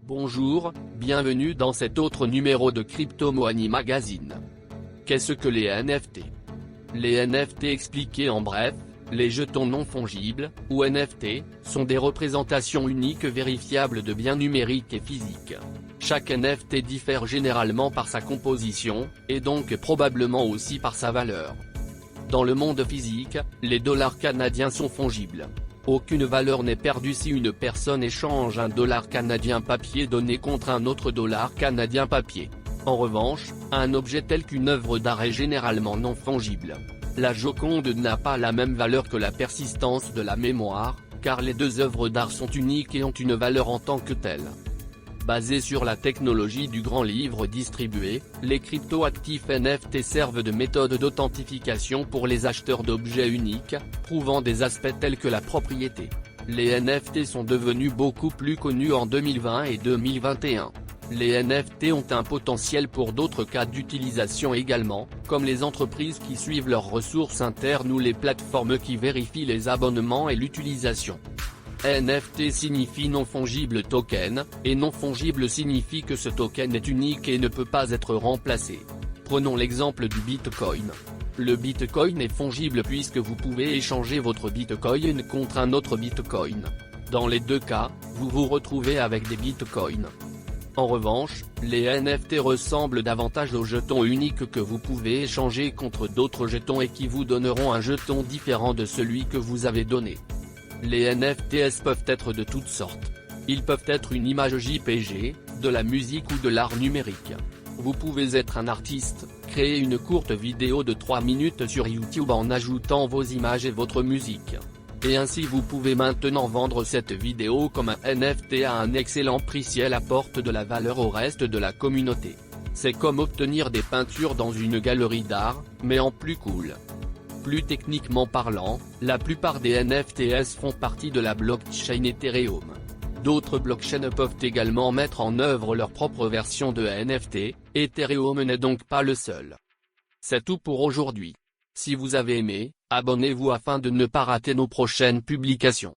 Bonjour, bienvenue dans cet autre numéro de Crypto Money Magazine. Qu'est-ce que les NFT? Les NFT expliqués en bref, les jetons non fongibles, ou NFT, sont des représentations uniques vérifiables de biens numériques et physiques. Chaque NFT diffère généralement par sa composition, et donc probablement aussi par sa valeur. Dans le monde physique, les dollars canadiens sont fongibles. Aucune valeur n'est perdue si une personne échange un dollar canadien papier donné contre un autre dollar canadien papier. En revanche, un objet tel qu'une œuvre d'art est généralement non fongible. La Joconde n'a pas la même valeur que la persistance de la mémoire, car les deux œuvres d'art sont uniques et ont une valeur en tant que telles. Basés sur la technologie du grand livre distribué, les cryptoactifs NFT servent de méthode d'authentification pour les acheteurs d'objets uniques, prouvant des aspects tels que la propriété. Les NFT sont devenus beaucoup plus connus en 2020 et 2021. Les NFT ont un potentiel pour d'autres cas d'utilisation également, comme les entreprises qui suivent leurs ressources internes ou les plateformes qui vérifient les abonnements et l'utilisation. NFT signifie non fongible token, et non fongible signifie que ce token est unique et ne peut pas être remplacé. Prenons l'exemple du Bitcoin. Le Bitcoin est fongible puisque vous pouvez échanger votre Bitcoin contre un autre Bitcoin. Dans les deux cas, vous vous retrouvez avec des Bitcoins. En revanche, les NFT ressemblent davantage aux jetons uniques que vous pouvez échanger contre d'autres jetons et qui vous donneront un jeton différent de celui que vous avez donné. Les NFTs peuvent être de toutes sortes. Ils peuvent être une image JPG, de la musique ou de l'art numérique. Vous pouvez être un artiste, créer une courte vidéo de 3 minutes sur YouTube en ajoutant vos images et votre musique. Et ainsi vous pouvez maintenant vendre cette vidéo comme un NFT à un excellent prix si elle apporte de la valeur au reste de la communauté. C'est comme obtenir des peintures dans une galerie d'art, mais en plus cool. Plus techniquement parlant, la plupart des NFTs font partie de la blockchain Ethereum. D'autres blockchains peuvent également mettre en œuvre leur propre version de NFT, Ethereum n'est donc pas le seul. C'est tout pour aujourd'hui. Si vous avez aimé, abonnez-vous afin de ne pas rater nos prochaines publications.